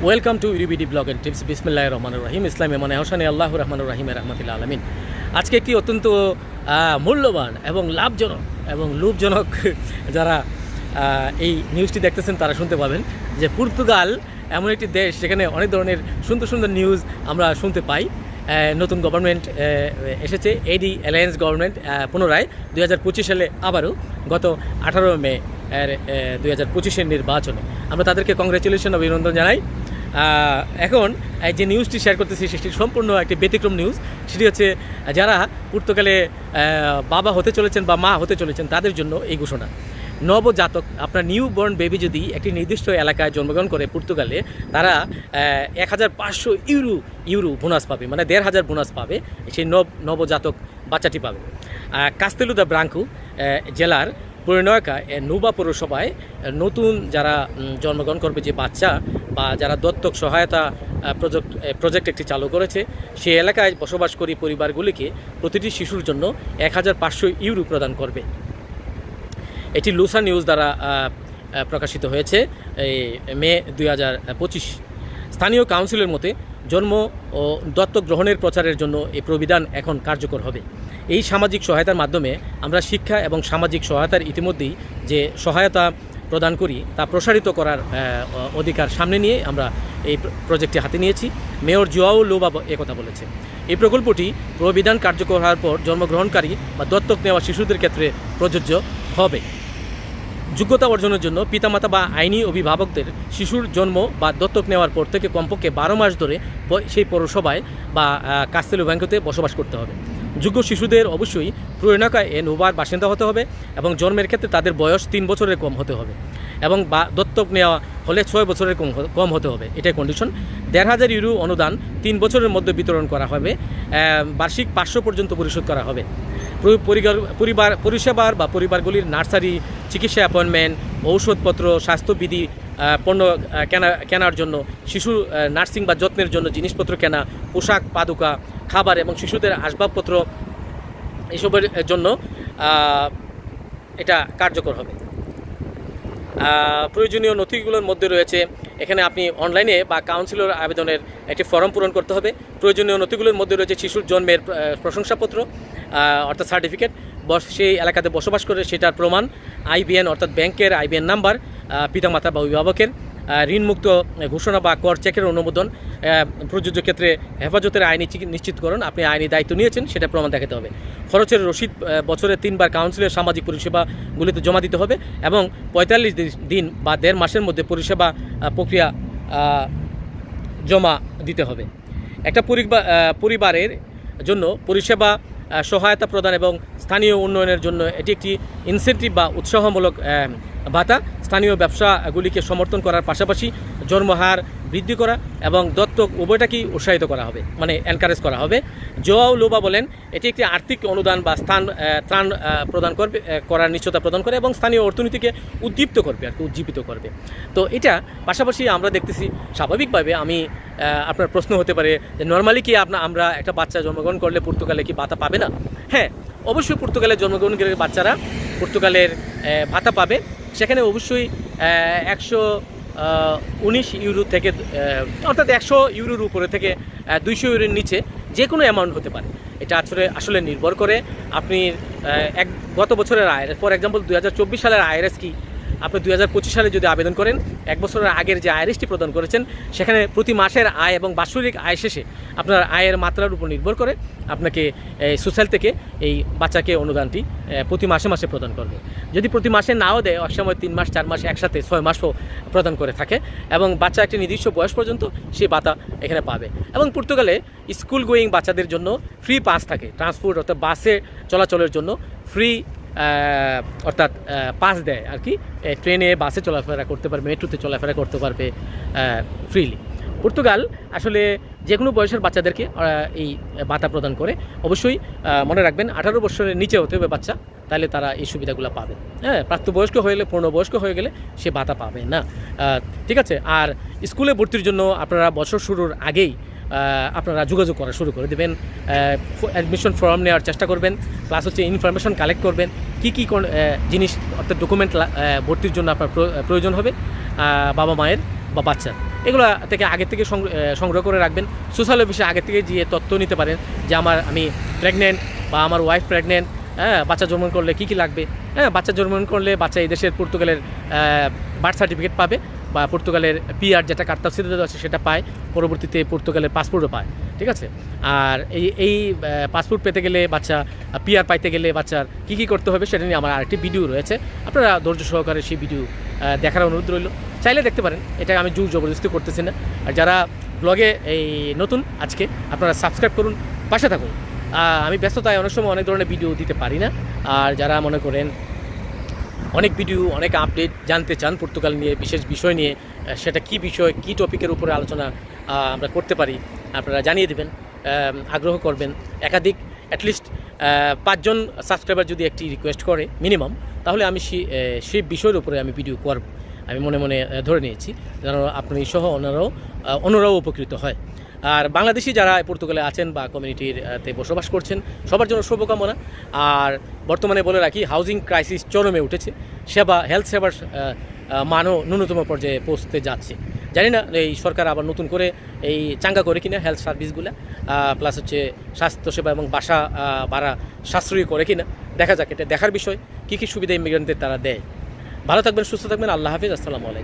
Welcome to UBD blog and tips. বিসমিল্লাহির রহমানির রহিম। ইসলামে মানে হোসেনে আল্লাহুর রহমানির রহিম রহমাতুল্লাহ আলামিন। আজকে একটি অত্যন্ত মূল্যবান এবং লাভজনক এবং লোভজনক যারা এই নিউজটি দেখতেছেন তারা শুনতে পাবেন যে পর্তুগাল এমন একটি দেশ যেখানে অনেক ধরনের সুন্দর সুন্দর নিউজ আমরা শুনতে পাই। নতুন গভর্নমেন্ট এসেছে, এডি অ্যালায়েন্স গভর্নমেন্ট পুনরায় 2025 সালে আবারও গত 18 মে 2025-এর নির্বাচনে আমরা তাদেরকে কংগ্রেচুলেশন অভিনন্দন জানাই। এখন যে নিউজটি শেয়ার করতেছি সেটি সম্পূর্ণ একটি ব্যতিক্রম নিউজ। সেটি হচ্ছে যারা পর্তুগালে বাবা হতে চলেছেন বা মা হতে চলেছেন তাদের জন্য এই ঘোষণা। নবজাতক আপনার নিউ বর্ন বেবি যদি একটি নির্দিষ্ট এলাকায় জন্মগ্রহণ করে পর্তুগালে, তারা 1500 ইউরো বোনাস পাবে, মানে 1500 বোনাস পাবে। সেই নবজাতক বাচ্চাটি পাবে। কাস্তেলু দা ব্রাঙ্কু জেলার পরিণয়কা নুবা পৌরসভায় নতুন যারা জন্মগ্রহণ করবে যে বাচ্চা বা যারা দত্তক সহায়তা প্রজেক্ট একটি চালু করেছে, সেই এলাকায় বসবাসকারী পরিবারগুলিকে প্রতিটি শিশুর জন্য 1500 ইউরো প্রদান করবে। এটি লুসা নিউজ দ্বারা প্রকাশিত হয়েছে এই মে 2025। স্থানীয় কাউন্সিলের মতে জন্ম ও দত্তক গ্রহণের প্রচারের জন্য এই প্রবিধান এখন কার্যকর হবে। এই সামাজিক সহায়তার মাধ্যমে আমরা শিক্ষা এবং সামাজিক সহায়তার ইতিমধ্যেই যে সহায়তা প্রদান করি তা প্রসারিত করার অধিকার সামনে নিয়ে আমরা এই প্রজেক্টটি হাতে নিয়েছি। মেয়র জোয়াও লোবা একথা বলেছে। এই প্রকল্পটি প্রবিধান কার্যকর হওয়ার পর জন্মগ্রহণকারী বা দত্তক নেওয়া শিশুদের ক্ষেত্রে প্রযোজ্য হবে। যোগ্যতা অর্জনের জন্য পিতামাতা বা আইনি অভিভাবকদের শিশুর জন্ম বা দত্তক নেওয়ার পর থেকে কমপক্ষে 12 মাস ধরে সেই পৌরসভায় বা কাস্তেলু ব্যাংকতে বসবাস করতে হবে। যোগ্য শিশুদের অবশ্যই পুরোনাকায় নোবার বাসিন্দা হতে হবে এবং জন্মের ক্ষেত্রে তাদের বয়স 3 বছরের কম হতে হবে এবং বা দত্তক নেওয়া হলে 6 বছরের কম হতে হবে। এটাই কন্ডিশন। 1500 ইউরো অনুদান 3 বছরের মধ্যে বিতরণ করা হবে। বার্ষিক 500 পর্যন্ত পরিশোধ করা হবে। পরিষেবার বা পরিবারগুলির নার্সারি, চিকিৎসা অ্যাপয়েন্টমেন্ট, ঔষধপত্র, স্বাস্থ্যবিধি পণ্য কেনার জন্য, শিশুর নার্সিং বা যত্নের জন্য জিনিসপত্র কেনা, পোশাক, পাদুকা, খাবার এবং শিশুদের আসবাবপত্র এসবের জন্য এটা কার্যকর হবে। প্রয়োজনীয় নথিগুলোর মধ্যে রয়েছে, এখানে আপনি অনলাইনে বা কাউন্সিলর আবেদনের একটি ফর্ম পূরণ করতে হবে। প্রয়োজনীয় নথিগুলোর মধ্যে রয়েছে শিশুর জন্মের প্রশংসাপত্র অর্থাৎ সার্টিফিকেট, সেই এলাকাতে বসবাস করে সেটার প্রমাণ, আইবিএন অর্থাৎ ব্যাংকের আইবিএন নাম্বার, পিতামাতা বা অভিভাবকের ঋণমুক্ত ঘোষণা বা কর চেকের অনুমোদন, প্রযোজ্য ক্ষেত্রে হেফাজতের আইনি নিশ্চিতকরণ, আপনি আইনি দায়িত্ব নিয়েছেন সেটা প্রমাণ দেখাতে হবে। খরচের রসিদ বছরে 3 বার কাউন্সিলের সামাজিক পরিষেবাগুলিতে জমা দিতে হবে এবং 45 দিন বা 1.5 মাসের মধ্যে পরিষেবা প্রক্রিয়া জমা দিতে হবে। একটা পরিবারের জন্য পরিষেবা সহায়তা প্রদান এবং স্থানীয় উন্নয়নের জন্য এটি একটি ইনসেন্টিভ বা উৎসাহমূলক ভাতা। স্থানীয় ব্যবসাগুলিকে সমর্থন করার পাশাপাশি জন্মহার বৃদ্ধি করা এবং দত্তক উভয়টাকেই উৎসাহিত করা হবে, মানে এনকারেজ করা হবে। জোয়াও লোবা বলেন এটি একটি আর্থিক অনুদান বা ত্রাণ প্রদান করবে, করার নিশ্চয়তা প্রদান করে এবং স্থানীয় অর্থনীতিকে উজ্জীবিত করবে। তো এটা পাশাপাশি আমরা দেখতেছি স্বাভাবিকভাবে আপনার প্রশ্ন হতে পারে যে নর্মালি কি আমরা একটা বাচ্চা জন্মগ্রহণ করলে পর্তুগালে কি ভাতা পাবে না? হ্যাঁ, অবশ্যই পর্তুগালে জন্মগ্রহণকারী বাচ্চারা পর্তুগালের ভাতা পাবে। সেখানে অবশ্যই 119 ইউরো থেকে অর্থাৎ 100 ইউরোর উপরে থেকে 200 ইউরোর নিচে যে কোনো অ্যামাউন্ট হতে পারে। এটা আসলে নির্ভর করে আপনি গত বছরের আয়, ফর এক্সাম্পল 2024 সালের আইআরএস কি আপনি 2025 সালে যদি আবেদন করেন, 1 বছরের আগের যে আইআরএসটি প্রদান করেছেন সেখানে প্রতি মাসের আয় এবং বাৎসরিক আয় শেষে আপনার আয়ের মাত্রার উপর নির্ভর করে আপনাকে সোশ্যাল থেকে এই বাচ্চাকে অনুদানটি প্রতি মাসে মাসে প্রদান করবে। যদি প্রতি মাসে নাও দেয়, এক সময় 3 মাস 4 মাস একসাথে 6 মাসও প্রদান করে থাকে এবং বাচ্চা একটি নির্দিষ্ট বয়স পর্যন্ত সেই ভাতা এখানে পাবে। এবং পর্তুগালে স্কুল গোয়িং বাচ্চাদের জন্য ফ্রি পাস থাকে, ট্রান্সপোর্ট অর্থাৎ বাসে চলাচলের জন্য ফ্রি অর্থাৎ পাস দেয় আর কি। ট্রেনে বাসে চলাফেরা করতে পারবে, মেট্রোতে চলাফেরা করতে পারবে ফ্রিলি। পর্তুগাল আসলে যে কোনো বয়সের বাচ্চাদেরকে এই ভাতা প্রদান করে। অবশ্যই মনে রাখবেন 18 বছরের নিচে হতে হবে বাচ্চা, তাহলে তারা এই সুবিধাগুলো পাবে। হ্যাঁ, প্রাপ্তবয়স্ক হয়ে পূর্ণবয়স্ক হয়ে গেলে সে ভাতা পাবে না। ঠিক আছে। আর স্কুলে ভর্তির জন্য আপনারা বছর শুরুর আগেই আপনারা যোগাযোগ করা শুরু করে দেবেন, অ্যাডমিশন ফর্ম নেওয়ার চেষ্টা করবেন, প্লাস হচ্ছে ইনফরমেশন কালেক্ট করবেন কী জিনিস অর্থাৎ ডকুমেন্ট ভর্তির জন্য আপনার প্রয়োজন হবে বাবা মায়ের বা বাচ্চার। এগুলো থেকে আগে থেকে সংগ্রহ করে রাখবেন। সোশ্যাল অফিসে আগে থেকে গিয়ে তথ্য নিতে পারেন যে আমি প্রেগনেন্ট বা আমার ওয়াইফ প্রেগনেন্ট, হ্যাঁ, বাচ্চা জন্ম করলে কী কী লাগবে, হ্যাঁ, বাচ্চা জন্ম করলে বাচ্চা এই দেশের পর্তুগালের বার্থ সার্টিফিকেট পাবে বা পর্তুগালের পিআর যেটা কার্তা সিটিজেন আছে সেটা পায়, পরবর্তীতে পর্তুগালের পাসপোর্টও পায়, ঠিক আছে। আর এই পাসপোর্ট পেতে গেলে বাচ্চা পিআর পাইতে গেলে বাচ্চার কী কী করতে হবে সেটা নিয়ে আমার আরেকটি ভিডিও রয়েছে, আপনারা ধৈর্য সহকারে সেই ভিডিও দেখার অনুরোধ রইল, চাইলে দেখতে পারেন, এটা আমি জোর জবরদস্তি করতেছি না। আর যারা ব্লগে এই নতুন আজকে আপনারা সাবস্ক্রাইব করুন, পাশে থাকুন। আমি ব্যস্ততায় অনেক সময় অনেক ধরনের ভিডিও দিতে পারি না। আর যারা মনে করেন অনেক ভিডিও অনেক আপডেট জানতে চান পর্তুগাল নিয়ে, বিশেষ বিষয় নিয়ে, সেটা কি বিষয় কি টপিকের উপরে আলোচনা আমরা করতে পারি আপনারা জানিয়ে দেবেন, আগ্রহ করবেন। একাধিক অ্যাটলিস্ট 5 জন সাবস্ক্রাইবার যদি একটি রিকোয়েস্ট করে মিনিমাম, তাহলে আমি সেই বিষয়ের উপরে আমি ভিডিও করব, আমি মনে মনে ধরে নিয়েছি, যেন আপনি সহ অন্যরাও উপকৃত হয়। আর বাংলাদেশি যারা পর্তুগালে আছেন বা কমিউনিটিতে বসবাস করছেন সবার জন্য শুভকামনা। আর বর্তমানে বলে রাখি, হাউজিং ক্রাইসিস চরমে উঠেছে, হেলথ সেবার মানও ন্যূনতম পর্যায়ে পৌঁছতে যাচ্ছে। জানি না এই সরকার আবার নতুন করে এই চাঙ্গা করে কিনা হেলথ সার্ভিসগুলো, প্লাস হচ্ছে স্বাস্থ্যসেবা এবং বাসা ভাড়া সাশ্রয়ী করে কিনা, দেখা যাক, এটা দেখার বিষয়। কী কী সুবিধা ইমিগ্রেন্টদের তারা দেয়। ভালো থাকবেন, সুস্থ থাকবেন, আল্লাহ হাফিজ, আসসালামু আলাইকুম।